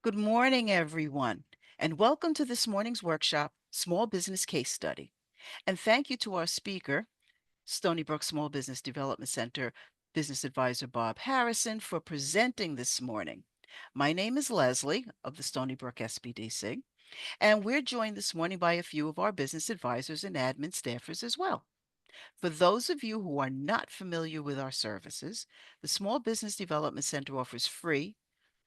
Good morning, everyone, and welcome to this morning's workshop, Small Business Case Study. And thank you to our speaker, Stony Brook Small Business Development Center Business Advisor Bob Harrison, for presenting this morning. My name is Leslie of the Stony Brook SBDC, and we're joined this morning by a few of our business advisors and admin staffers as well. For those of you who are not familiar with our services, the Small Business Development Center offers free,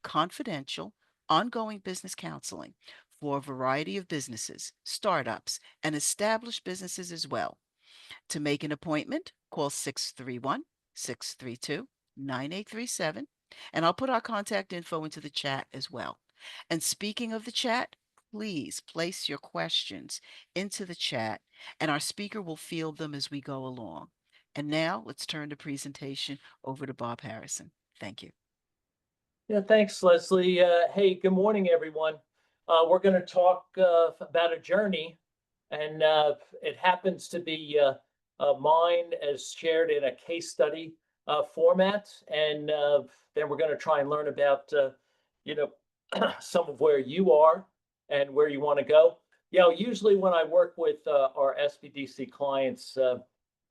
confidential, ongoing business counseling for a variety of businesses, startups, and established businesses as well. To make an appointment, call 631-632-9837, and I'll put our contact info into the chat as well. And speaking of the chat, please place your questions into the chat, and our speaker will field them as we go along. And now let's turn the presentation over to Bob Harrison. Thank you. Yeah, thanks, Leslie. Hey, good morning, everyone. We're going to talk about a journey, and it happens to be mine as shared in a case study format. And then we're going to try and learn about, you know, some of where you are and where you want to go. Usually when I work with our SBDC clients,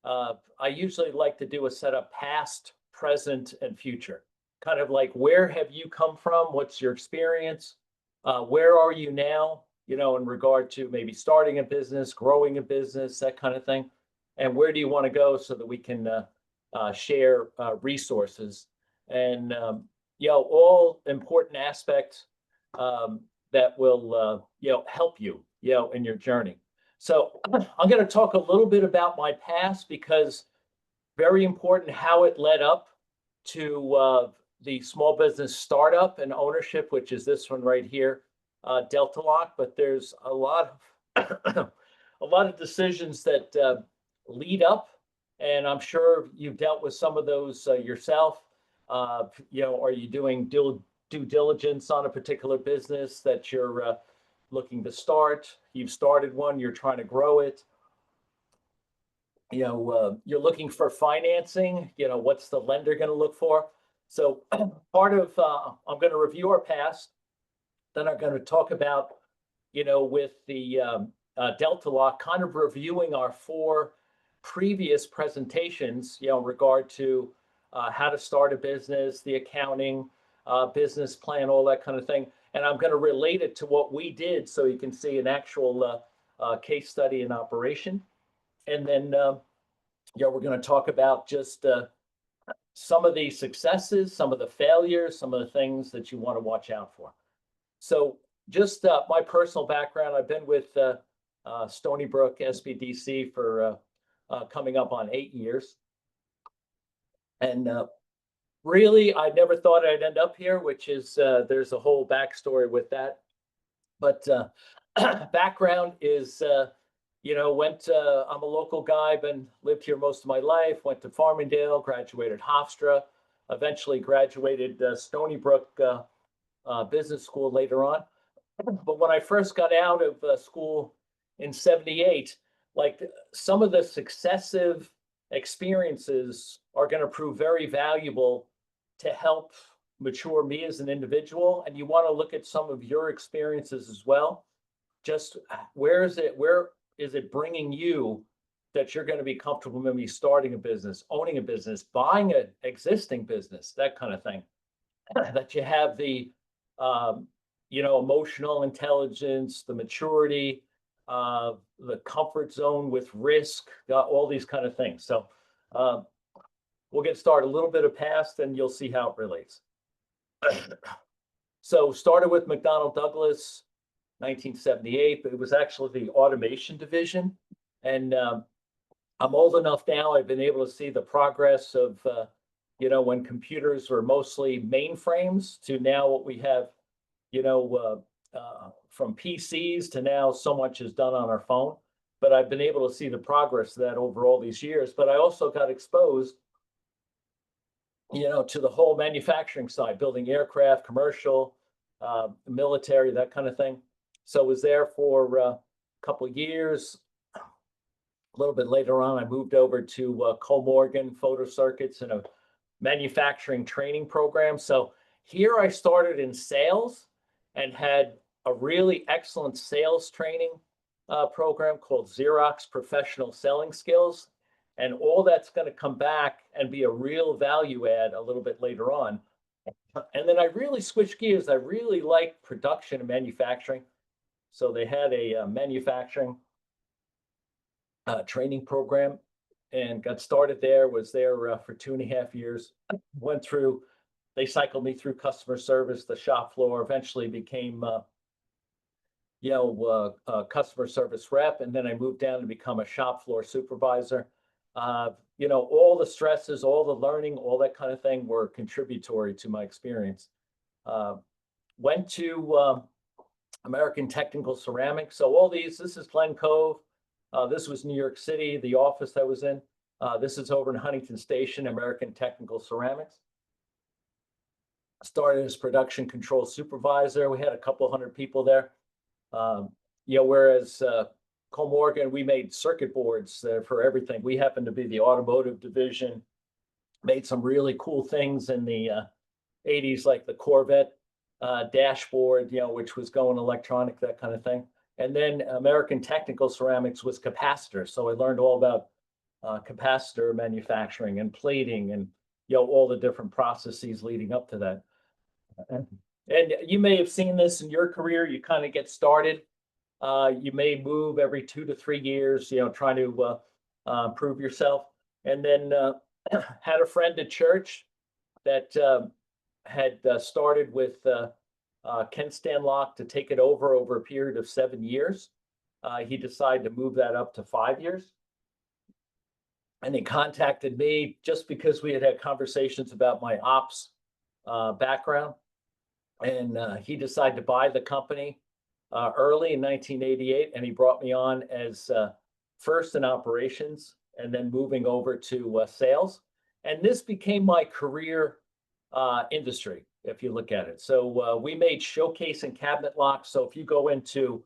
I usually like to do a set of past, present, and future. Kind of like, where have you come from? What's your experience? Where are you now? In regard to maybe starting a business, growing a business, that kind of thing. And where do you want to go so that we can share resources and, all important aspects that will, help you, in your journey. So I'm going to talk a little bit about my past because very important how it led up to the small business startup and ownership, which is this one right here, Delta Lock. But there's a lot of a lot of decisions that lead up, and I'm sure you've dealt with some of those yourself. Are you doing due diligence on a particular business that you're looking to start? You've started one, you're trying to grow it. You're looking for financing. What's the lender going to look for? So part of, I'm going to review our past, then I'm going to talk about, with the Delta Lock, kind of reviewing our 4 previous presentations, in regard to how to start a business, the accounting, business plan, all that kind of thing. And I'm going to relate it to what we did so you can see an actual case study in operation. And then, we're going to talk about just some of the successes, some of the failures, some of the things that you want to watch out for. So just my personal background, I've been with Stony Brook SBDC for coming up on 8 years. And really, I never thought I'd end up here, which is there's a whole backstory with that. But background is, I'm a local guy, lived here most of my life, went to Farmingdale, graduated Hofstra, eventually graduated Stony Brook Business School later on. But when I first got out of school in 78, like some of the successive experiences are going to prove very valuable to help mature me as an individual. And you want to look at some of your experiences as well. Just where is it bringing you that you're going to be comfortable maybe starting a business, owning a business, buying an existing business, that kind of thing, that you have the, emotional intelligence, the maturity, the comfort zone with risk, all these kind of things. So we'll get started. A little bit of past and you'll see how it relates. So started with McDonnell Douglas, 1978, but it was actually the automation division. And I'm old enough now, I've been able to see the progress of, when computers were mostly mainframes to now what we have, from PCs to now so much is done on our phone. But I've been able to see the progress of that over all these years. But I also got exposed, to the whole manufacturing side, building aircraft, commercial, military, that kind of thing. So I was there for a couple of years. A little bit later on, I moved over to Colmorgan Photo Circuits in a manufacturing training program. So here I started in sales, and had a really excellent sales training program called Xerox Professional Selling Skills. And all that's going to come back and be a real value add a little bit later on. And then I really switched gears. I really like production and manufacturing. So they had a manufacturing training program and got started there, was there for 2.5 years. Went through, they cycled me through customer service, the shop floor, eventually became customer service rep, and then I moved down to become a shop floor supervisor. All the stresses, all the learning, all that kind of thing were contributory to my experience. Went to American Technical Ceramics. So all these, this is Glen Cove. This was New York City, the office I was in. This is over in Huntington Station, American Technical Ceramics. Started as production control supervisor. We had a couple hundred people there. Whereas Cole Morgan, we made circuit boards for everything. We happened to be the automotive division, made some really cool things in the 80s, like the Corvette dashboard, which was going electronic, that kind of thing. And then American Technical Ceramics was capacitor. So I learned all about capacitor manufacturing and plating and, all the different processes leading up to that. And you may have seen this in your career. You kind of get started. You may move every 2 to 3 years, trying to prove yourself. And then had a friend at church that had started with Ken Stanlock to take it over a period of 7 years. He decided to move that up to 5 years. And he contacted me just because we had had conversations about my ops background. And he decided to buy the company early in 1988, and he brought me on as first in operations and then moving over to sales. And this became my career industry, if you look at it. So we made showcase and cabinet locks. So if you go into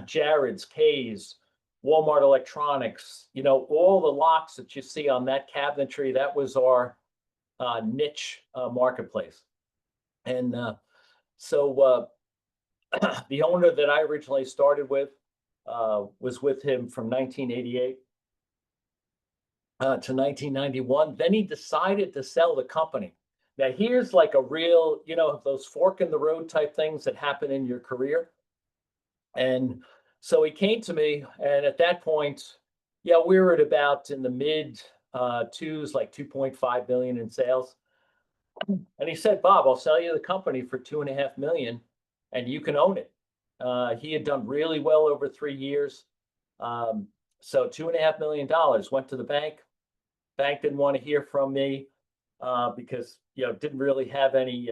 Jared's, Kay's, Walmart Electronics, all the locks that you see on that cabinetry, that was our niche marketplace. And so the owner that I originally started with was with him from 1988 to 1991. Then he decided to sell the company. Now here's like a real, those fork in the road type things that happen in your career. And so he came to me, and at that point, we were at about in the mid twos, like 2.5 million in sales. And he said, Bob, I'll sell you the company for 2.5 million and you can own it. He had done really well over 3 years. So $2.5 million went to the bank. Bank didn't want to hear from me because, didn't really have any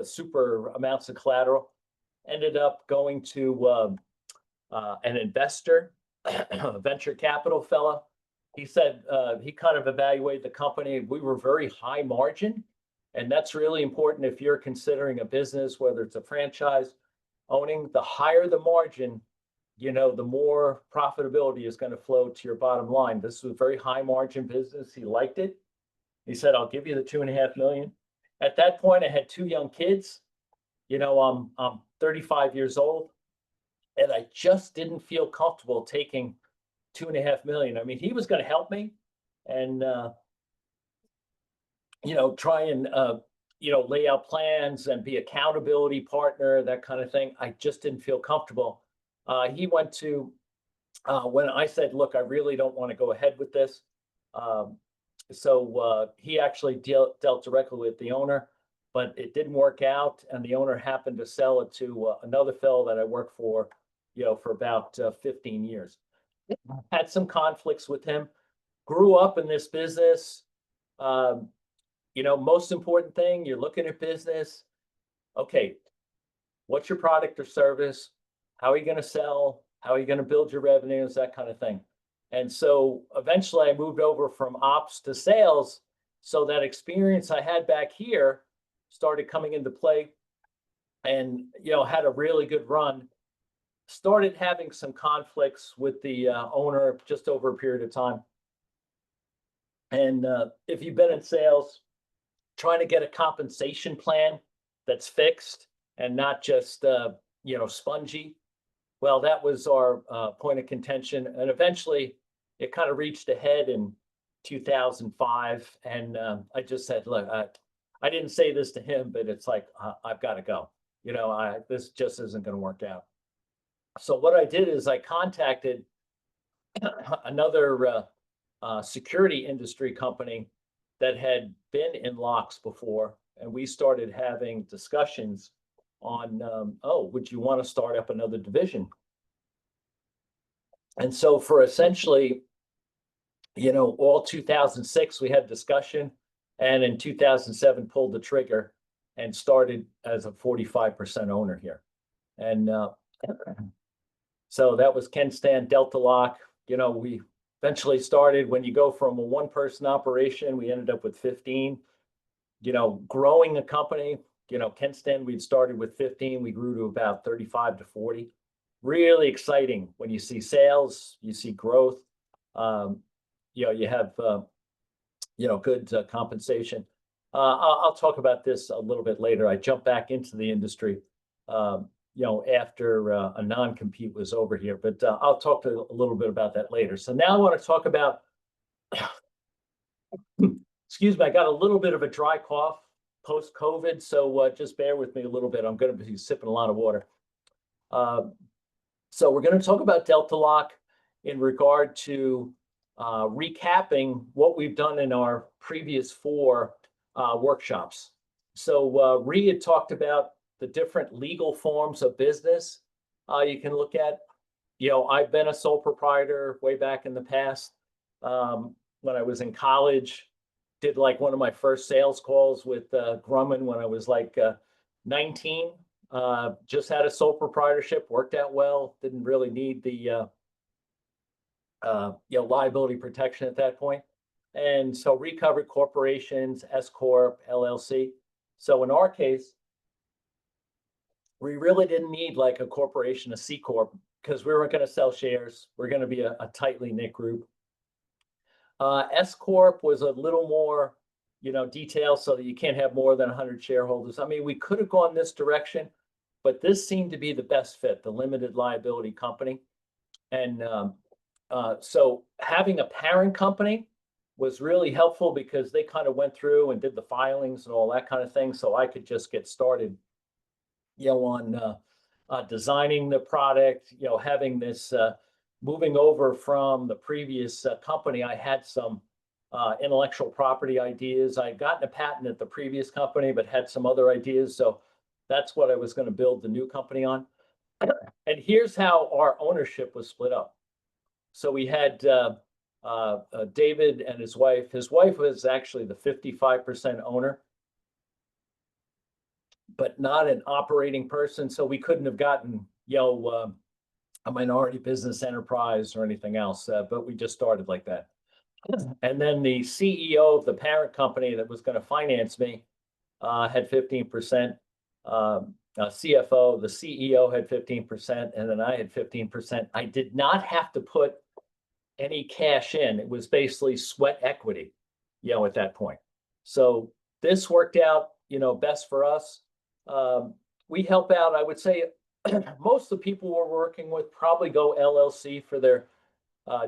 super amounts of collateral. Ended up going to an investor, a venture capital fella. He said he kind of evaluated the company. We were very high margin. And that's really important if you're considering a business, whether it's a franchise owning. The higher the margin, the more profitability is going to flow to your bottom line. This was a very high margin business. He liked it. He said, I'll give you the 2.5 million. At that point, I had 2 young kids. I'm 35 years old, and I just didn't feel comfortable taking 2.5 million. I mean, he was going to help me and try and, lay out plans and be accountability partner, that kind of thing. I just didn't feel comfortable. He went to, when I said, look, I really don't want to go ahead with this. So he actually dealt directly with the owner, but it didn't work out. And the owner happened to sell it to another fellow that I worked for, for about 15 years. Had some conflicts with him, grew up in this business. Most important thing, you're looking at business. Okay, what's your product or service? How are you going to sell? How are you going to build your revenues? That kind of thing. And so eventually I moved over from ops to sales. So that experience I had back here started coming into play and, had a really good run. Started having some conflicts with the owner just over a period of time. And if you've been in sales, trying to get a compensation plan that's fixed and not just, spongy. Well, that was our point of contention. And eventually it kind of reached a head in 2005. And I just said, look, I didn't say this to him, but it's like, I've got to go. This just isn't going to work out. So what I did is I contacted another security industry company that had been in locks before. And we started having discussions on, would you want to start up another division? And so for essentially, all 2006, we had discussion, and in 2007 pulled the trigger and started as a 45% owner here. And so that was Ken Stan, Delta Lock. We eventually started, when you go from a one-person operation, we ended up with 15, growing the company. Ken Stan, we'd started with 15, we grew to about 35 to 40. Really exciting when you see sales, you see growth. You have, good compensation. I'll talk about this a little bit later. I jumped back into the industry, after a non-compete was over here, but I'll talk a little bit about that later. So now I want to talk about, excuse me, I got a little bit of a dry cough post-COVID, so just bear with me a little bit. I'm going to be sipping a lot of water. So we're going to talk about Delta Lock in regard to recapping what we've done in our previous 4 workshops. So Ree had talked about the different legal forms of business you can look at. I've been a sole proprietor way back in the past. When I was in college, did like one of my first sales calls with Grumman when I was like 19. Just had a sole proprietorship, worked out well, didn't really need the liability protection at that point. And so recovered corporations, S Corp, LLC. So in our case, we really didn't need like a corporation, a C Corp, because we weren't going to sell shares. We're going to be a tightly knit group. S Corp was a little more, detailed, so that you can't have more than 100 shareholders. I mean, we could have gone this direction, but this seemed to be the best fit, the limited liability company. And so having a parent company was really helpful because they kind of went through and did the filings and all that kind of thing. So I could just get started, on designing the product, having this, moving over from the previous company. I had some intellectual property ideas. I had gotten a patent at the previous company, but had some other ideas. So that's what I was going to build the new company on. And here's how our ownership was split up. So we had David and his wife. His wife was actually the 55% owner, but not an operating person. So we couldn't have gotten, a minority business enterprise or anything else, but we just started like that. And then the CEO of the parent company that was going to finance me had 15%. CFO, the CEO had 15%, and then I had 15%. I did not have to put any cash in. It was basically sweat equity, at that point. So this worked out, best for us. We help out, I would say, most of the people we're working with probably go LLC for their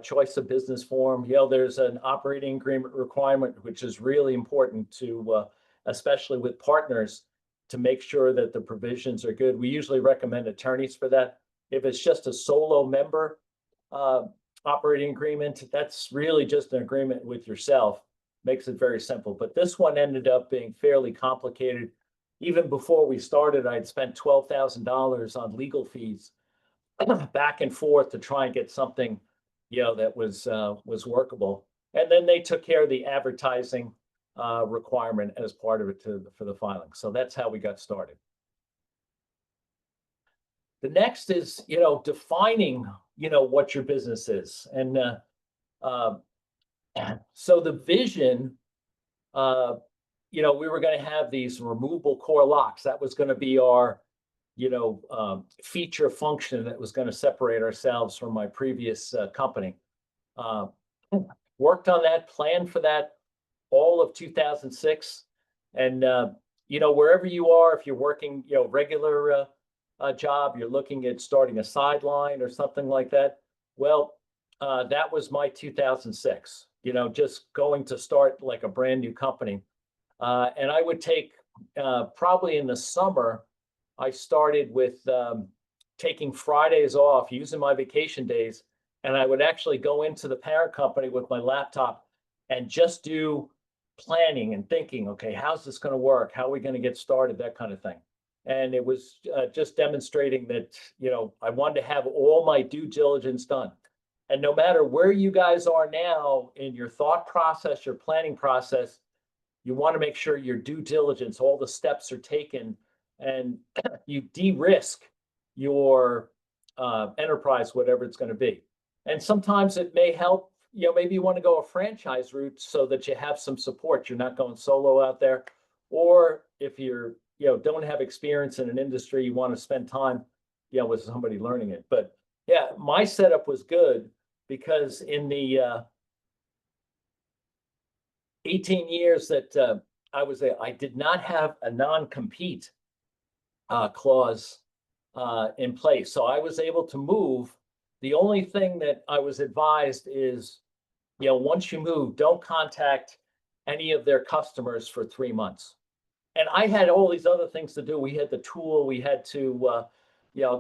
choice of business form. There's an operating agreement requirement, which is really important to, especially with partners, to make sure that the provisions are good. We usually recommend attorneys for that. If it's just a solo member operating agreement, that's really just an agreement with yourself. Makes it very simple. But this one ended up being fairly complicated. Even before we started, I'd spent $12,000 on legal fees back and forth to try and get something, that was workable. And then they took care of the advertising requirement as part of it for the filing. So that's how we got started. The next is, defining, what your business is. And so the vision, we were going to have these removable core locks. That was going to be our, feature function that was going to separate ourselves from my previous company. Worked on that, planned for that all of 2006. And, wherever you are, if you're working, regular job, you're looking at starting a sideline or something like that. Well, that was my 2006, just going to start like a brand new company. And I would take probably in the summer, I started with taking Fridays off, using my vacation days, and I would actually go into the parent company with my laptop and just do planning and thinking, okay, how's this going to work? How are we going to get started? That kind of thing. And it was just demonstrating that, I wanted to have all my due diligence done. And no matter where you guys are now in your thought process, your planning process, you want to make sure your due diligence, all the steps are taken, and you de-risk your enterprise, whatever it's going to be. And sometimes it may help, maybe you want to go a franchise route so that you have some support. You're not going solo out there. Or if you're, don't have experience in an industry, you want to spend time, with somebody learning it. But yeah, my setup was good because in the 18 years that I was there, I did not have a non-compete clause in place. So I was able to move. The only thing that I was advised is, once you move, don't contact any of their customers for 3 months. And I had all these other things to do. We had the tool, we had to,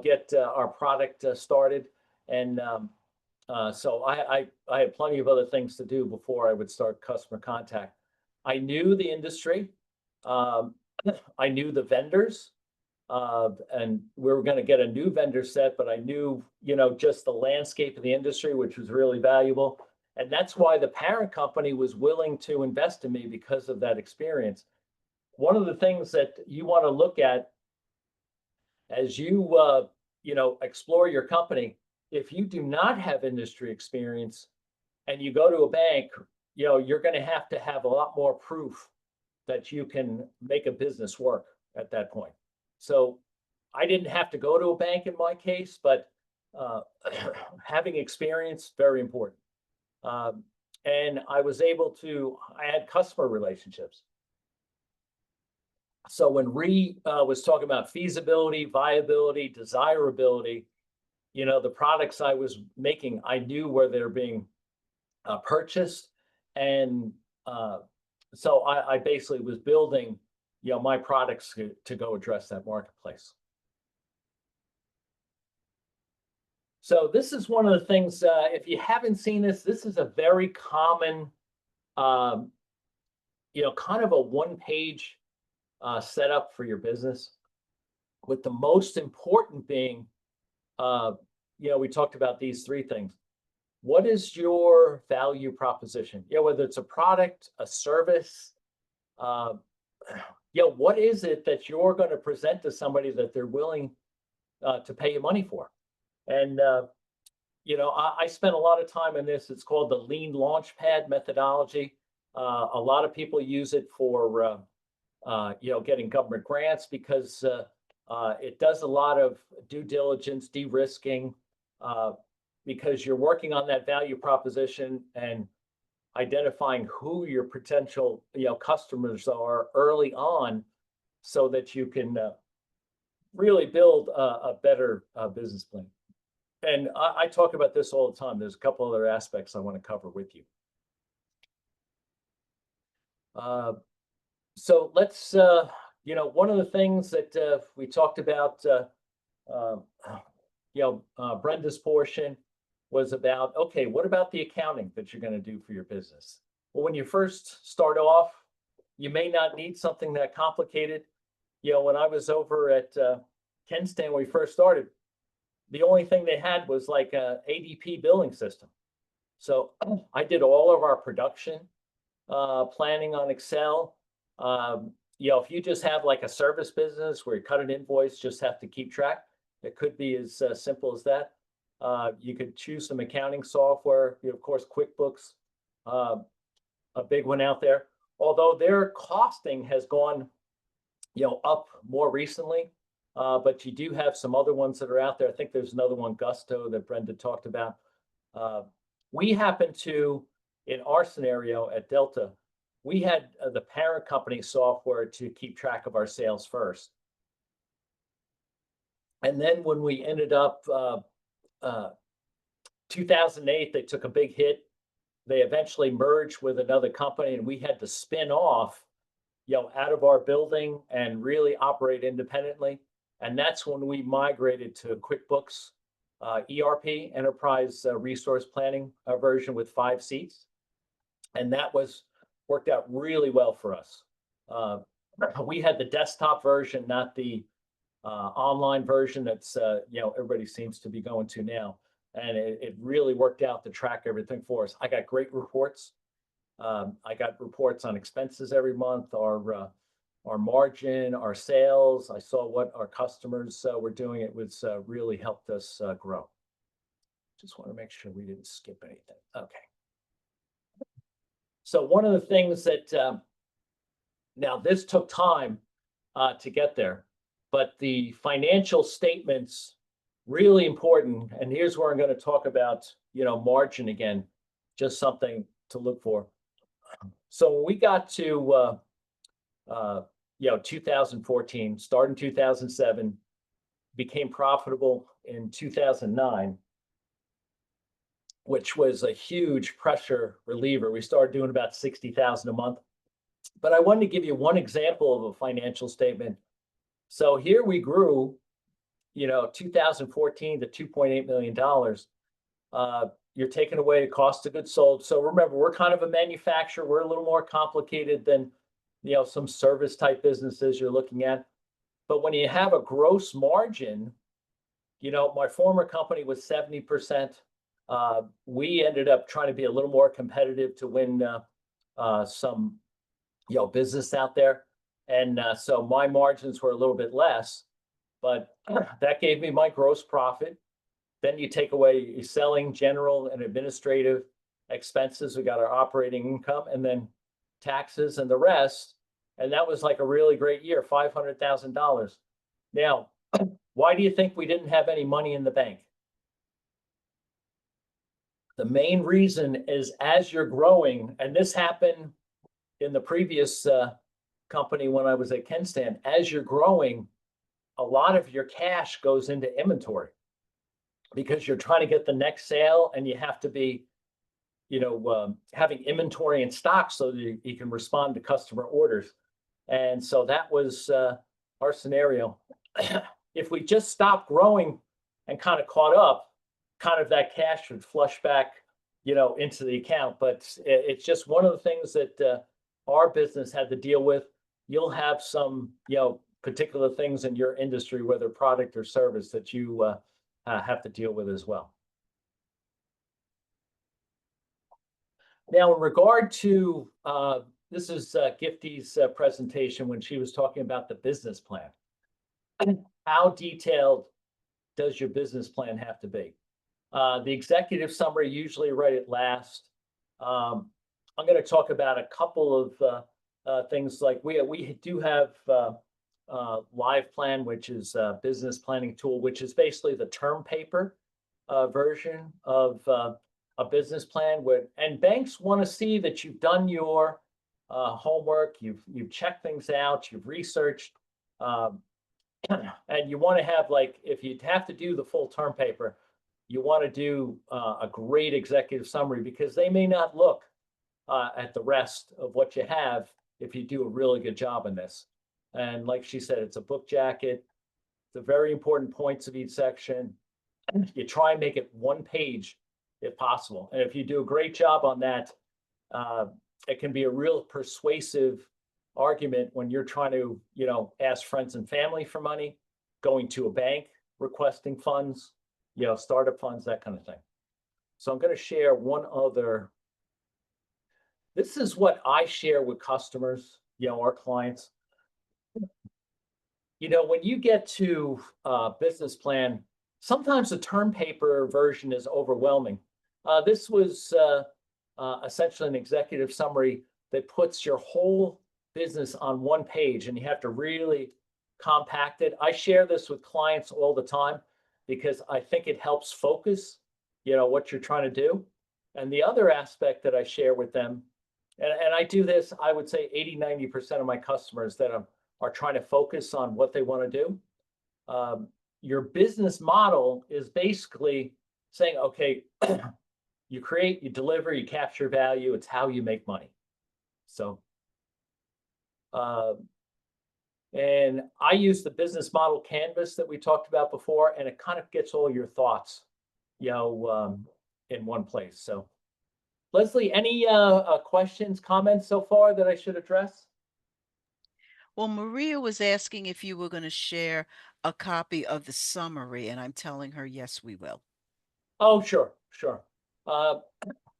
get our product started. And so I had plenty of other things to do before I would start customer contact. I knew the industry. I knew the vendors. And we were going to get a new vendor set, but I knew, just the landscape of the industry, which was really valuable. And that's why the parent company was willing to invest in me, because of that experience. One of the things that you want to look at as you, explore your company, if you do not have industry experience and you go to a bank, you're going to have a lot more proof that you can make a business work at that point. So I didn't have to go to a bank in my case, but having experience, very important. And I had customer relationships. So when Ree was talking about feasibility, viability, desirability, the products I was making, I knew where they're being purchased. And so I basically was building, my products to go address that marketplace. So this is one of the things, if you haven't seen this, this is a very common, kind of a one-page setup for your business, with the most important being, we talked about these three things. What is your value proposition? Whether it's a product, a service, what is it that you're going to present to somebody that they're willing to pay you money for? And, I spent a lot of time in this. It's called the Lean Launchpad methodology. A lot of people use it for, getting government grants, because it does a lot of due diligence, de-risking, because you're working on that value proposition and identifying who your potential, customers are early on, so that you can really build a better business plan. And I talk about this all the time. There's a couple other aspects I want to cover with you. So let's, one of the things that we talked about, Brenda's portion was about, okay, what about the accounting that you're going to do for your business? Well, when you first start off, you may not need something that complicated. When I was over at Kenstan, when we first started, the only thing they had was like a ADP billing system. So I did all of our production planning on Excel. If you just have like a service business where you cut an invoice, just have to keep track, it could be as simple as that. You could choose some accounting software, of course, QuickBooks, a big one out there. Although their costing has gone, up more recently, but you do have some other ones that are out there. I think there's another one, Gusto, that Brenda talked about. We happen to, in our scenario at Delta, we had the parent company software to keep track of our sales first. And then when we ended up 2008, they took a big hit. They eventually merged with another company, and we had to spin off, out of our building and really operate independently. And that's when we migrated to QuickBooks ERP, Enterprise Resource Planning version with 5 seats. And that worked out really well for us. We had the desktop version, not the online version that's everybody seems to be going to now, and it really worked out to track everything for us. I got great reports. I got reports on expenses every month, our margin, our sales. I saw what our customers were doing. It was really helped us grow. Just want to make sure we didn't skip anything. Okay. So one of the things that now this took time to get there, but the financial statements really important. And here's where I'm going to talk about margin again, just something to look for. So when we got to 2014, started in 2007, became profitable in 2009, which was a huge pressure reliever. We started doing about 60,000 a month. But I wanted to give you one example of a financial statement. So here we grew, 2014 to $2.8 million. You're taking away the cost of goods sold. So remember, we're kind of a manufacturer. We're a little more complicated than, some service type businesses you're looking at. But when you have a gross margin, my former company was 70%. We ended up trying to be a little more competitive to win some, business out there. And so my margins were a little bit less, but that gave me my gross profit. Then you take away your selling, general, and administrative expenses. We got our operating income and then taxes and the rest. And that was like a really great year, $500,000. Now, why do you think we didn't have any money in the bank? The main reason is as you're growing, and this happened in the previous company when I was at Kenstan, as you're growing, a lot of your cash goes into inventory because you're trying to get the next sale and you have to be, having inventory in stock so that you can respond to customer orders. And so that was our scenario. If we just stopped growing and kind of caught up, kind of that cash would flush back, into the account. But it's just one of the things that our business had to deal with. You'll have some, particular things in your industry, whether product or service, that you have to deal with as well. Now, in regard to, this is Gifty's presentation when she was talking about the business plan. How detailed does your business plan have to be? The executive summary, usually right at last. I'm going to talk about a couple of things like we do have Live Plan, which is a business planning tool, which is basically the term paper version of a business plan. And banks want to see that you've done your homework, you've checked things out, you've researched, and you want to have, like, if you have to do the full term paper, you want to do a great executive summary, because they may not look at the rest of what you have if you do a really good job in this. And like she said, it's a book jacket. The very important points of each section. You try and make it one page if possible. And if you do a great job on that, it can be a real persuasive argument when you're trying to, ask friends and family for money, going to a bank, requesting funds, startup funds, that kind of thing. So I'm going to share one other. This is what I share with customers, our clients. When you get to a business plan, sometimes the term paper version is overwhelming. This was essentially an executive summary that puts your whole business on one page, and you have to really compact it. I share this with clients all the time because I think it helps focus, what you're trying to do. And the other aspect that I share with them and I do this, I would say 80-90% of my customers that are trying to focus on what they want to do. Your business model is basically saying, okay, you create, you deliver, you capture value. It's how you make money. So, uh, and I use the business model canvas that we talked about before, and it kind of gets all your thoughts, in one place. So, Leslie, any questions, comments so far that I should address? Well, Maria was asking if you were going to share a copy of the summary, and I'm telling her, yes, we will. Oh, sure, sure. Uh,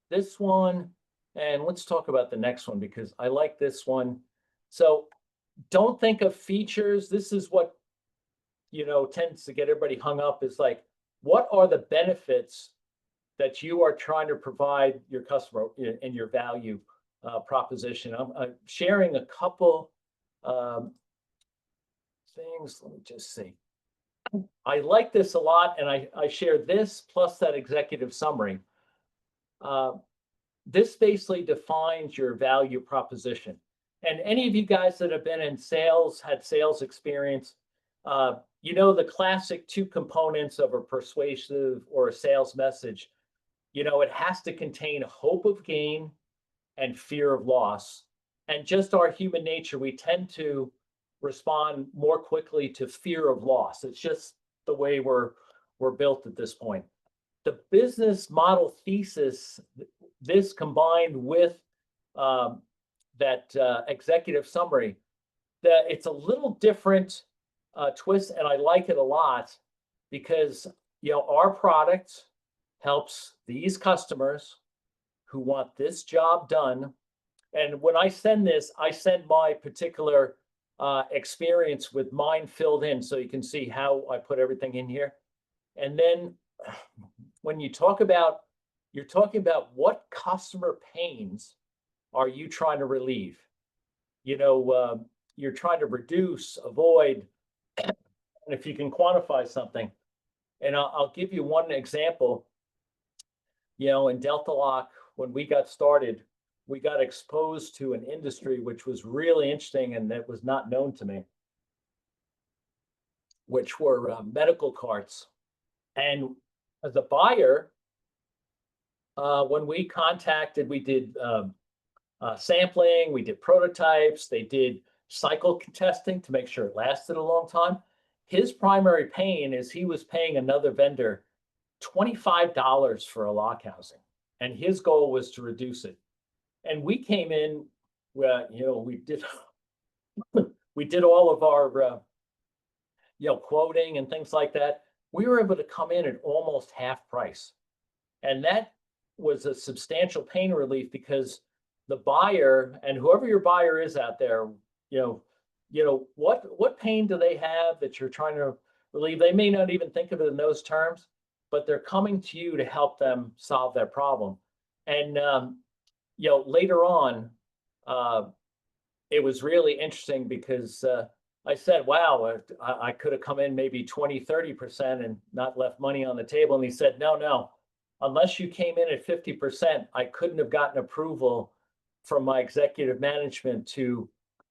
this one, and let's talk about the next one because I like this one. So don't think of features. This is what, tends to get everybody hung up is like, what are the benefits that you are trying to provide your customer in your value proposition? I'm sharing a couple um, things. Let me just see. I like this a lot, and I share this plus that executive summary. Uh, this basically defines your value proposition. And any of you guys that have been in sales, had sales experience, you know the classic two components of a persuasive or a sales message. It has to contain hope of gain and fear of loss. And just our human nature, we tend to respond more quickly to fear of loss. It's just the way we're built at this point. The business model thesis, this combined with um, that executive summary, that it's a little different twist, and I like it a lot because our product helps these customers who want this job done. And when I send this, I send my particular experience with mine filled in so you can see how I put everything in here. And then when you're talking about what customer pains are you trying to relieve? You're trying to reduce, avoid, and if you can quantify something. And I'll give you one example. In Delta Lock, when we got started, we got exposed to an industry which was really interesting and that was not known to me, which were medical carts. And as a buyer, when we contacted, we did sampling, we did prototypes, they did cycle testing to make sure it lasted a long time. His primary pain is he was paying another vendor $25 for a lock housing, and his goal was to reduce it. And we came in, well, we did all of our quoting and things like that. We were able to come in at almost half price, and that was a substantial pain relief because the buyer and whoever your buyer is out there, what pain do they have that you're trying to relieve? They may not even think of it in those terms, but they're coming to you to help them solve their problem. And later on, it was really interesting because I said, wow, I could have come in maybe 20-30% and not left money on the table. And he said, no, unless you came in at 50%, I couldn't have gotten approval from my executive management to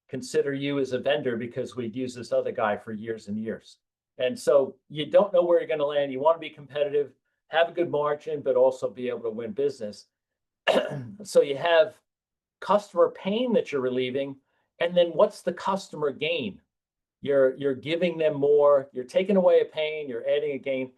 consider you as a vendor because we'd used this other guy for years and years. And so you don't know where you're going to land. You want to be competitive, have a good margin, but also be able to win business. So you have customer pain that you're relieving, and then what's the customer gain? You're giving them more, you're taking away a pain, you're adding a gain,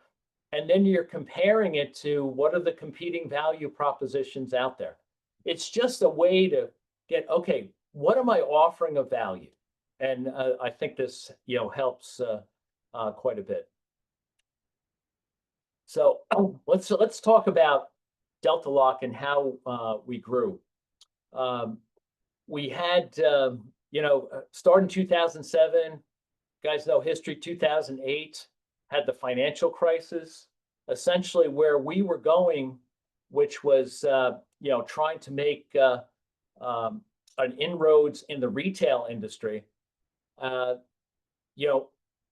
and then you're comparing it to what are the competing value propositions out there. It's just a way to get, okay, what am I offering of value? And I think this helps quite a bit. So let's talk about Delta Lock and how we grew. We had start in 2007. Guys know history. 2008 had the financial crisis. Essentially, where we were going, which was trying to make an inroads in the retail industry.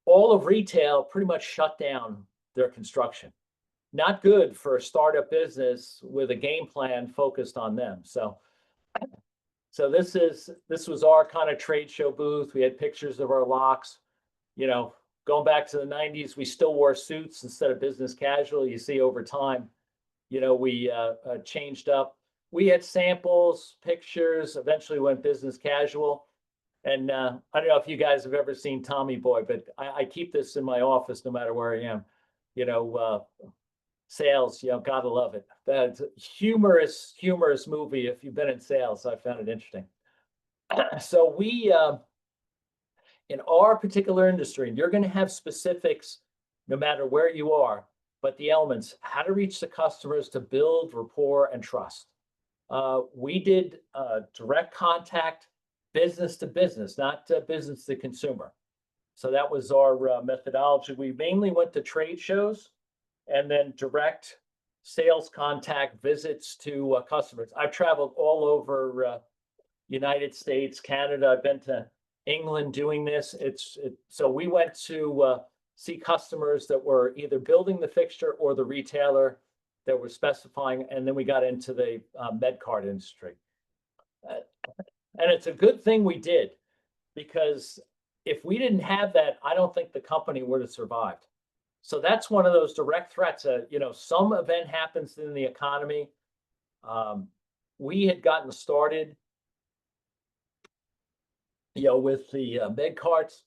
All of retail pretty much shut down their construction. Not good for a startup business with a game plan focused on them. So So this was our kind of trade show booth. We had pictures of our locks. You know, going back to the 90s, we still wore suits instead of business casual. You see over time, you know, we changed up. We had samples, pictures, eventually went business casual. And I don't know if you guys have ever seen Tommy Boy, but I keep this in my office no matter where I am. You know, sales, you know, gotta love it. That's a humorous movie. If you've been in sales, I found it interesting. So we, in our particular industry, and you're going to have specifics no matter where you are, but the elements, how to reach the customers to build rapport and trust. We did direct contact, business to business, not business to consumer. So that was our methodology. We mainly went to trade shows and then direct sales contact visits to customers. I've traveled all over United States, Canada. I've been to England doing this. So we went to see customers that were either building the fixture or the retailer that were specifying, and then we got into the med card industry. And it's a good thing we did, because if we didn't have that, I don't think the company would have survived. So that's one of those direct threats. You know, some event happens in the economy. We had gotten started, you know, with the med cards.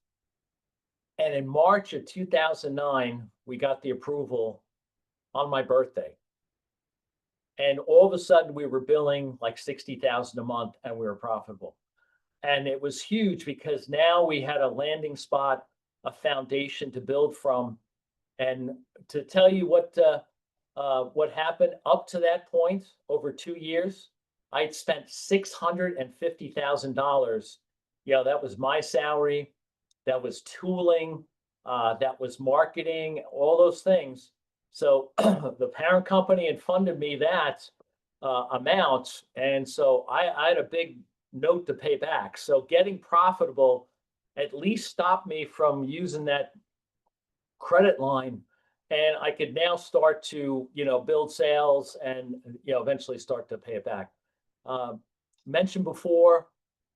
And in March of 2009, we got the approval on my birthday. And all of a sudden we were billing like 60,000 a month and we were profitable. And it was huge because now we had a landing spot, a foundation to build from. And to tell you what happened up to that point, over 2 years, I'd spent $650,000. You know, that was my salary, that was tooling, that was marketing, all those things. So the parent company had funded me that amount, and so I had a big note to pay back. So getting profitable at least stopped me from using that credit line, and I could now start to, you know, build sales and, you know, eventually start to pay it back. Mentioned before,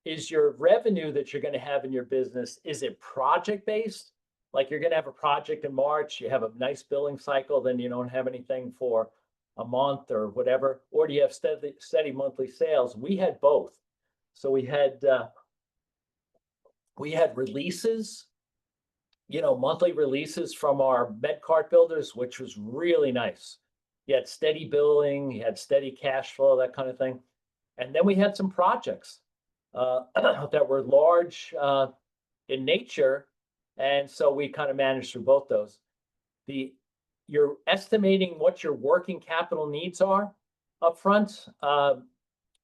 is your revenue that you're going to have in your business, is it project based? Like you're going to have a project in March, you have a nice billing cycle, then you don't have anything for a month or whatever, or do you have steady monthly sales? We had both. So we had releases, you know, monthly releases from our med cart builders, which was really nice. You had steady billing, you had steady cash flow, that kind of thing. And then we had some projects that were large in nature. And so we kind of managed through both those. You're estimating what your working capital needs are up front.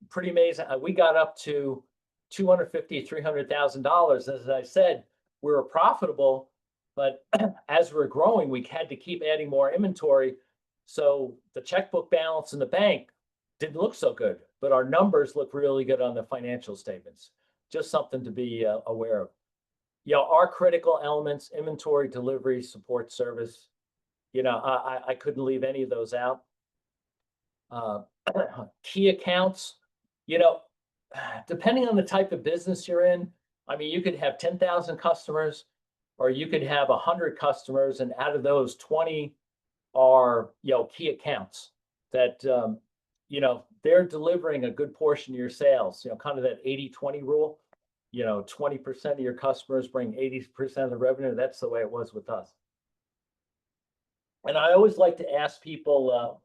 Pretty amazing. We got up to $250,000, $300,000. As I said, we were profitable, but as we're growing, we had to keep adding more inventory. So the checkbook balance in the bank didn't look so good, but our numbers look really good on the financial statements. Just something to be aware of. You know, our critical elements: inventory, delivery, support, service. You know, I couldn't leave any of those out. Key accounts, you know, depending on the type of business you're in, I mean, you could have 10,000 customers, or you could have 100 customers, and out of those, 20 are, you know, key accounts that, you know, they're delivering a good portion of your sales, you know, kind of that 80-20 rule. You know, 20% of your customers bring 80% of the revenue. That's the way it was with us. And I always like to ask people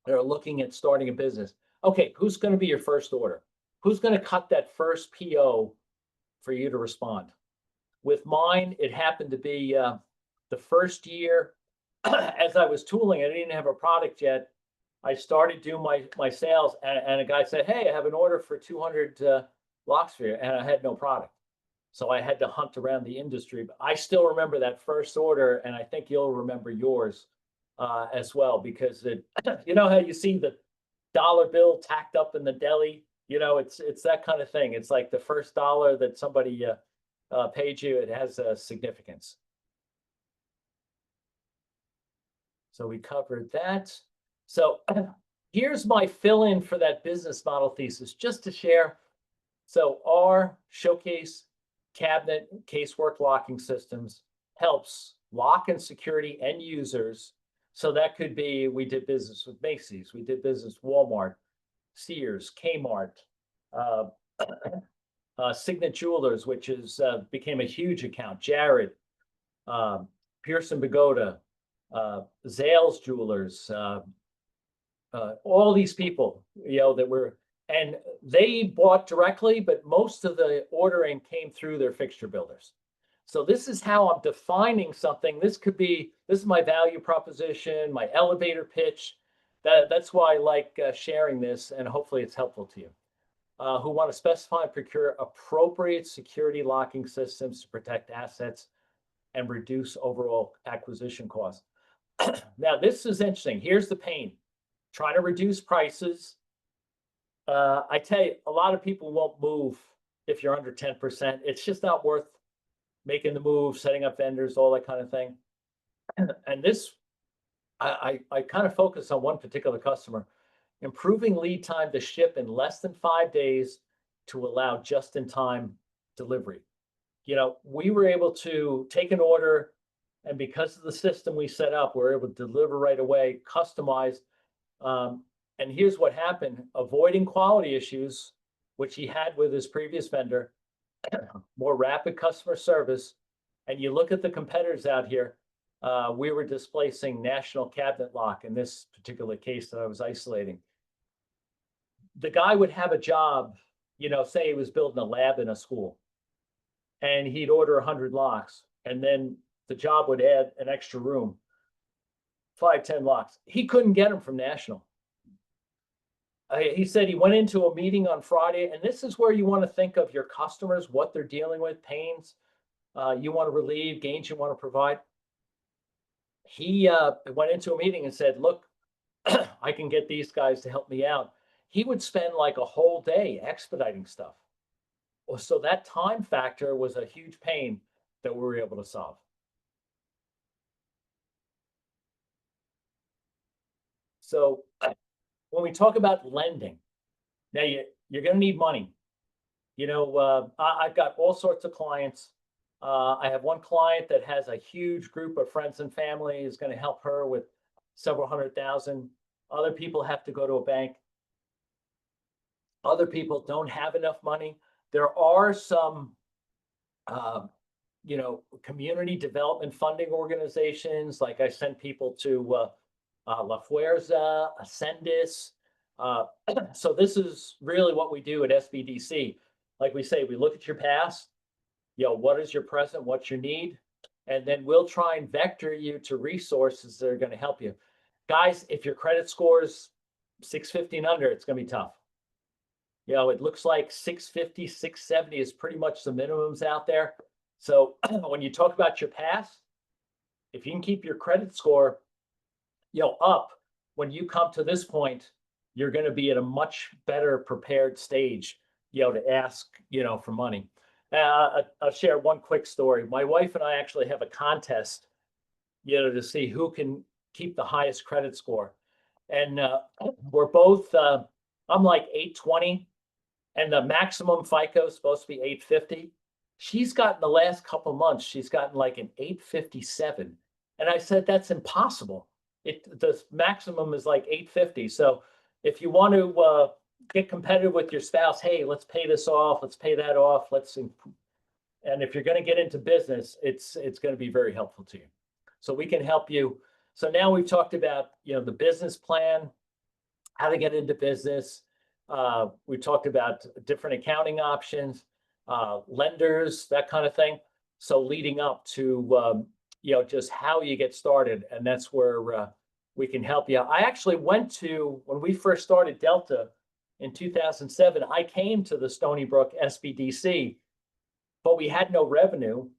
that are looking at starting a business, okay, who's going to be your first order? Who's going to cut that first PO for you to respond? With mine, it happened to be the first year as I was tooling, I didn't have a product yet. I started doing my sales, and a guy said, hey, I have an order for 200 locks for you, and I had no product. So I had to hunt around the industry. But I still remember that first order, and I think you'll remember yours as well, because you know how you see the dollar bill tacked up in the deli? You know, it's that kind of thing. It's like the first dollar that somebody paid you, it has a significance. So we covered that. So here's my fill-in for that business model thesis, just to share. So our showcase cabinet casework locking systems helps lock and security end users. So that could be, we did business with Macy's, we did business with Walmart, Sears, Kmart, uh, Signet Jewelers, which is became a huge account, Jared, um, Pearson Pagoda, Zales Jewelers, all these people, that were, and they bought directly, but most of the ordering came through their fixture builders. So this is how I'm defining something. This is my value proposition, my elevator pitch. That's why I like sharing this, and hopefully it's helpful to you. Who want to specify and procure appropriate security locking systems to protect assets and reduce overall acquisition costs. Now, this is interesting. Here's the pain. Trying to reduce prices. I tell you, a lot of people won't move if you're under 10%. It's just not worth making the move, setting up vendors, all that kind of thing. And this, I kind of focus on one particular customer, improving lead time to ship in less than 5 days to allow just-in-time delivery. We were able to take an order, and because of the system we set up, we're able to deliver right away, customized. And here's what happened: avoiding quality issues, which he had with his previous vendor, more rapid customer service. And you look at the competitors out here, we were displacing National Cabinet Lock in this particular case that I was isolating. The guy would have a job, say he was building a lab in a school, and he'd order 100 locks, and then the job would add an extra room, 5-10 locks. He couldn't get them from National. He said he went into a meeting on Friday, and this is where you want to think of your customers, what they're dealing with, pains you want to relieve, gains you want to provide. He went into a meeting and said, look, I can get these guys to help me out. He would spend like a whole day expediting stuff. So that time factor was a huge pain that we were able to solve. So when we talk about lending, now you're going to need money. I've got all sorts of clients. I have one client that has a huge group of friends and family, is going to help her with several $100,000. Other people have to go to a bank. Other people don't have enough money. There are some, community development funding organizations. Like I sent people to La Fuerza, Ascendis. So this is really what we do at SBDC. Like we say, we look at your past, what is your present, what's your need, and then we'll try and vector you to resources that are going to help you. Guys, if your credit score is 650 and under, it's going to be tough. It looks like 650, 670 is pretty much the minimums out there. So when you talk about your past, if you can keep your credit score, up, when you come to this point, you're going to be at a much better prepared stage, to ask, for money. I'll share one quick story. My wife and I actually have a contest, to see who can keep the highest credit score. And we're both, I'm like 820, and the maximum FICO is supposed to be 850. She's gotten the last couple of months, she's gotten like an 857. And I said, that's impossible. The maximum is like 850. So if you want to get competitive with your spouse, hey, let's pay this off, let's pay that off, and if you're going to get into business, it's going to be very helpful to you. So we can help you. So now we've talked about, the business plan, how to get into business. We talked about different accounting options, lenders, that kind of thing. So leading up to, just how you get started. And that's where we can help you. I actually went to, when we first started Delta in 2007, I came to the Stony Brook SBDC, but we had no revenue.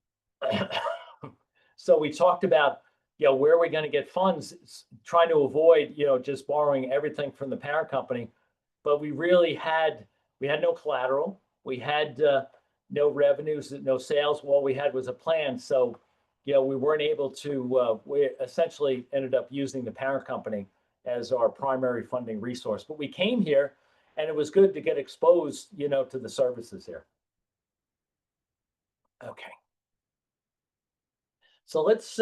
So we talked about, where are we going to get funds, trying to avoid, just borrowing everything from the parent company. But we had no collateral. We had no revenues, no sales. All we had was a plan. So, we weren't able to, we essentially ended up using the parent company as our primary funding resource. But we came here and it was good to get exposed, to the services here. Okay. So let's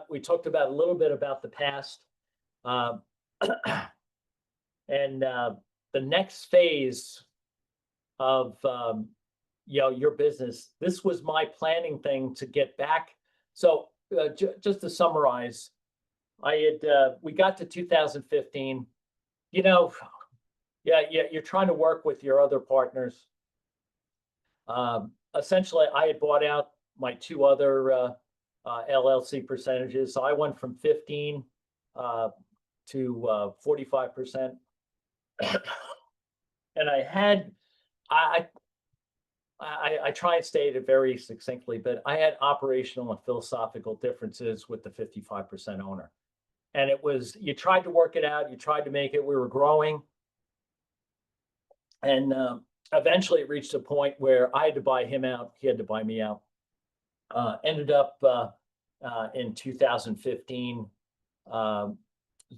we talked about a little bit about the past. Um, and the next phase of your business. This was my planning thing to get back. So just to summarize, we got to 2015. You're trying to work with your other partners. Essentially, I had bought out my two other LLC percentages. So I went from 15 to 45%. And I try and state it very succinctly, but I had operational and philosophical differences with the 55% owner. And it was, you tried to work it out, you tried to make it, we were growing. And eventually it reached a point where I had to buy him out, he had to buy me out. Ended up in 2015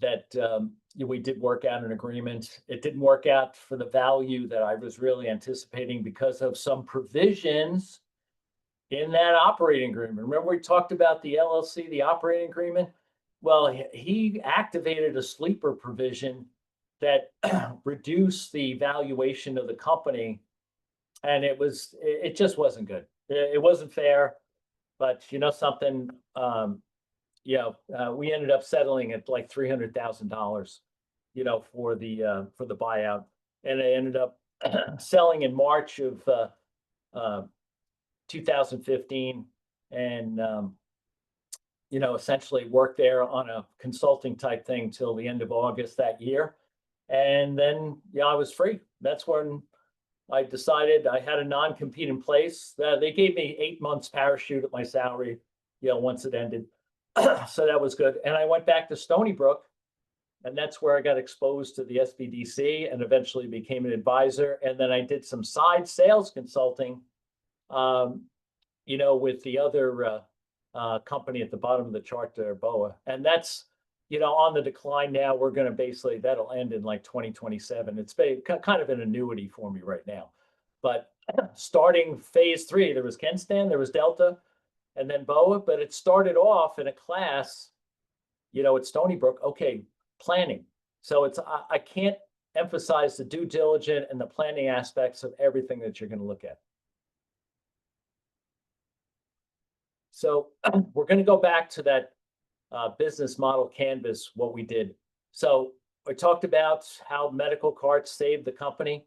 that we did work out an agreement. It didn't work out for the value that I was really anticipating because of some provisions in that operating agreement. Remember we talked about the LLC, the operating agreement? Well, he activated a sleeper provision that reduced the valuation of the company, and it just wasn't good. It wasn't fair, but something, we ended up settling at like $300,000, for the buyout, and I ended up selling in March of 2015, and essentially worked there on a consulting type thing till the end of August that year, and then I was free. That's when I decided I had a non-compete in place. They gave me 8 months parachute at my salary, once it ended. So that was good. And I went back to Stony Brook, and that's where I got exposed to the SBDC and eventually became an advisor. And then I did some side sales consulting, with the other company at the bottom of the chart there, BOA. And that's, on the decline now. We're going to basically, that'll end in like 2027. It's kind of an annuity for me right now. But starting phase 3, there was Kenstan, there was Delta, and then BOA, but it started off in a class, at Stony Brook, okay, planning. So I can't emphasize the due diligence and the planning aspects of everything that you're going to look at. So we're going to go back to that business model canvas, what we did. So I talked about how medical carts saved the company.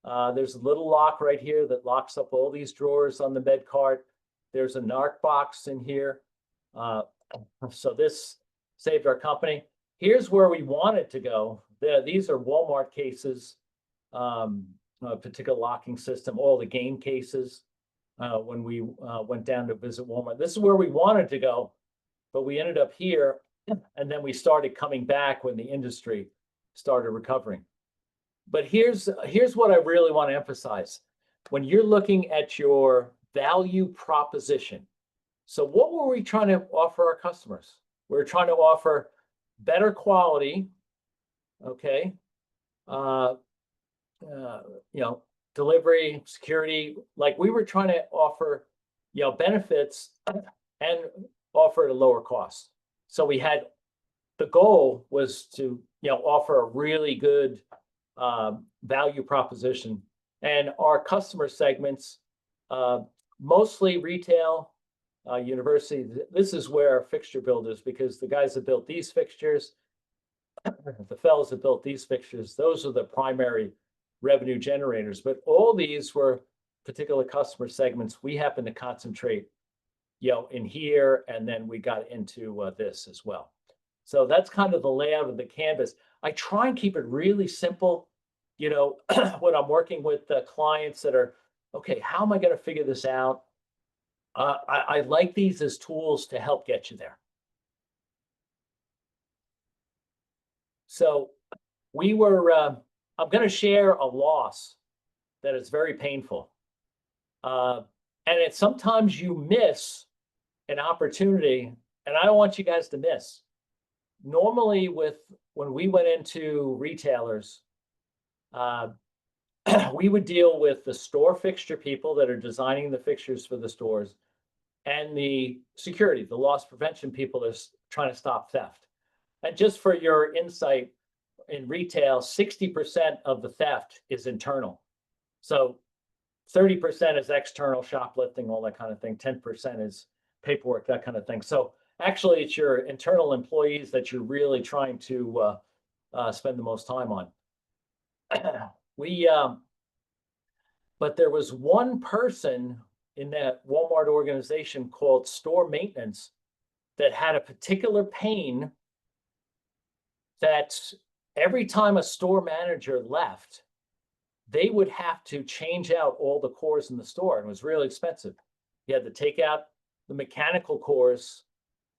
There's a little lock right here that locks up all these drawers on the med cart. There's a NARC box in here. So this saved our company. Here's where we wanted to go. These are Walmart cases, a particular locking system, all the game cases when we went down to visit Walmart. This is where we wanted to go, but we ended up here, and then we started coming back when the industry started recovering. But here's what I really want to emphasize. When you're looking at your value proposition, so what were we trying to offer our customers? We're trying to offer better quality, okay, delivery, security. Like we were trying to offer, benefits and offer at a lower cost. So the goal was to, offer a really good value proposition. And our customer segments, mostly retail, university. This is where fixture builders, because the guys that built these fixtures, the fellows that built these fixtures, those are the primary revenue generators. But all these were particular customer segments. We happen to concentrate, in here, and then we got into this as well. So that's kind of the layout of the canvas. I try and keep it really simple, when I'm working with the clients that are, okay, how am I going to figure this out? I like these as tools to help get you there. So I'm going to share a loss that is very painful. And it's sometimes you miss an opportunity, and I don't want you guys to miss. Normally when we went into retailers, Uh, we would deal with the store fixture people that are designing the fixtures for the stores and the security, the loss prevention people that are trying to stop theft. And just for your insight, in retail, 60% of the theft is internal. So 30% is external shoplifting, all that kind of thing. 10% is paperwork, that kind of thing. So actually, it's your internal employees that you're really trying to spend the most time on. we, but there was one person in that Walmart organization called store maintenance that had a particular pain that every time a store manager left, they would have to change out all the cores in the store, and it was really expensive. You had to take out the mechanical cores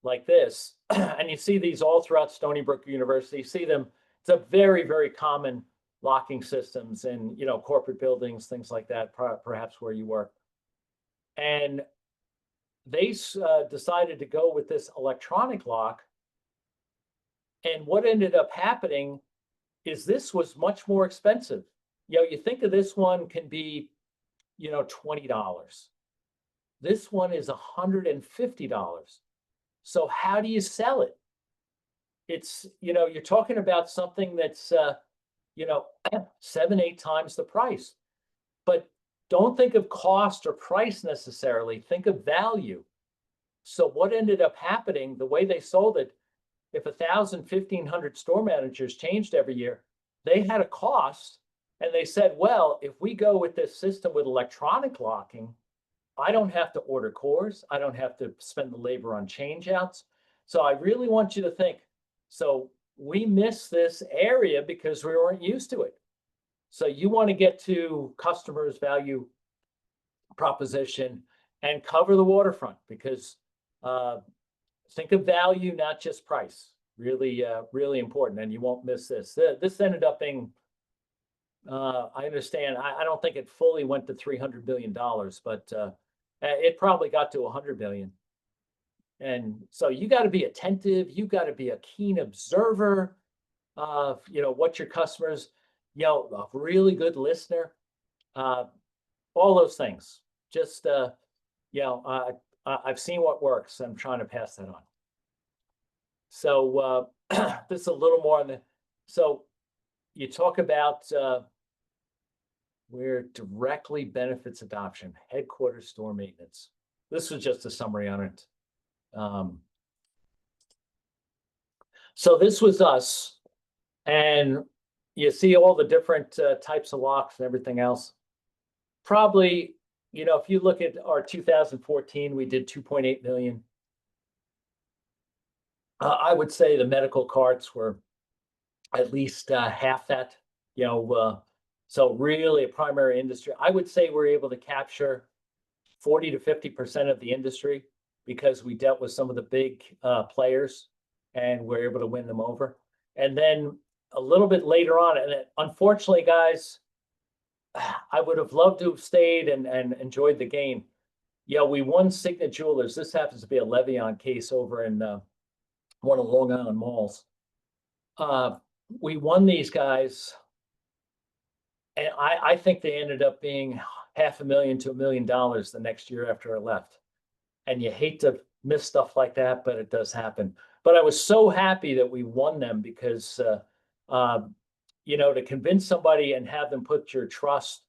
like this, and you see these all throughout Stony Brook University. You see them. It's a very, very common locking systems in corporate buildings, things like that, perhaps where you work. And they decided to go with this electronic lock. And what ended up happening is this was much more expensive. You think of this one can be, $20. This one is $150. So how do you sell it? It's, you're talking about something that's, 7, 8 times the price. But don't think of cost or price necessarily. Think of value. So what ended up happening, the way they sold it, if 1,000, 1,500 store managers changed every year, they had a cost. And they said, well, if we go with this system with electronic locking, I don't have to order cores. I don't have to spend the labor on changeouts. So I really want you to think, so we miss this area because we weren't used to it. So you want to get to customers' value proposition and cover the waterfront, because think of value, not just price. Really, really important. And you won't miss this. This ended up being, I understand, I don't think it fully went to $300 billion, but it probably got to 100 billion. And so you got to be attentive. You got to be a keen observer of, what your customers, a really good listener, all those things. Just, I've seen what works. I'm trying to pass that on. So this is a little more on the, so you talk about where directly benefits adoption, headquarters store maintenance. This was just a summary on it. So this was us, and you see all the different types of locks and everything else. Probably, if you look at our 2014, we did 2.8 million. I would say the medical carts were at least half that, so really a primary industry. I would say we're able to capture 40 to 50% of the industry because we dealt with some of the big players and we're able to win them over. And then a little bit later on, and unfortunately, guys, I would have loved to have stayed and enjoyed the game. We won Signet Jewelers. This happens to be a Levion case over in one of the Long Island malls. We won these guys, and I think they ended up being $500,000 to $1 million the next year after I left. And you hate to miss stuff like that, but it does happen. But I was so happy that we won them because, to convince somebody and have them put your trust,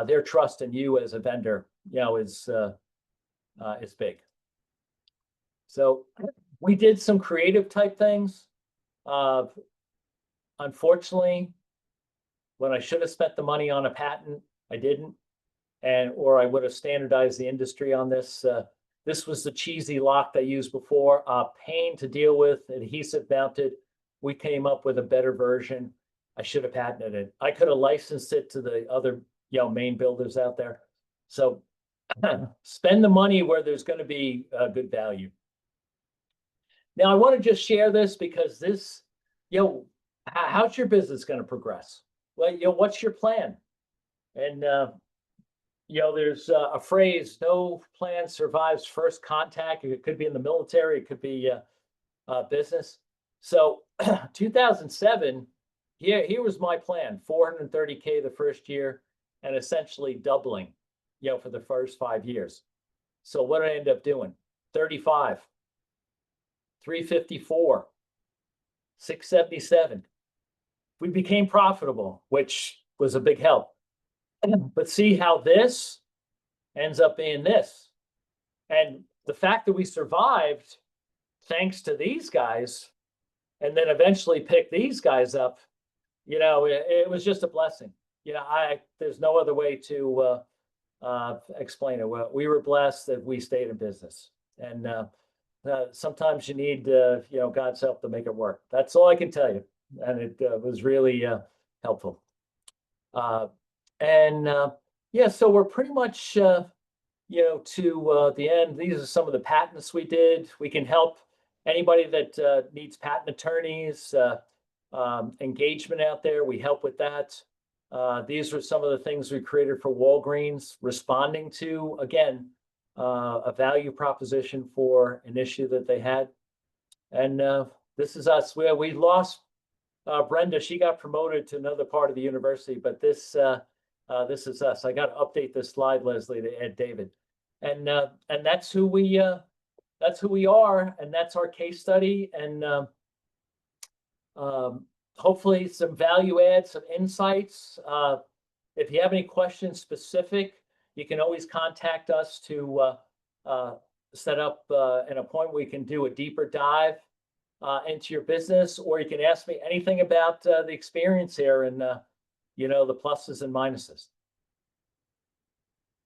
their trust in you as a vendor, is big. So we did some creative type things. Unfortunately, when I should have spent the money on a patent, I didn't, or I would have standardized the industry on this. This was the cheesy lock they used before, pain to deal with, adhesive mounted. We came up with a better version. I should have patented it. I could have licensed it to the other, main builders out there. So spend the money where there's going to be good value. Now, I want to just share this because this, how's your business going to progress? Well, what's your plan? And, there's a phrase, no plan survives first contact. It could be in the military. It could be business. So 2007, here was my plan, 430K the first year and essentially doubling, for the first 5 years. So what did I end up doing? 35, 354, 677. We became profitable, which was a big help. But see how this ends up being this. And the fact that we survived thanks to these guys and then eventually picked these guys up, it was just a blessing. There's no other way to explain it. We were blessed that we stayed in business. And sometimes you need, God's help to make it work. That's all I can tell you. And it was really helpful. So we're pretty much, to the end. These are some of the patents we did. We can help anybody that needs patent attorneys, engagement out there. We help with that. These are some of the things we created for Walgreens, responding to, again, a value proposition for an issue that they had. And this is us. We lost Brenda. She got promoted to another part of the university, but this is us. I got to update this slide, Leslie, to add David. And that's who we are, and that's our case study. And hopefully some value add, some insights. If you have any questions specific, you can always contact us to set up an appointment. We can do a deeper dive into your business, or you can ask me anything about the experience here and the pluses and minuses.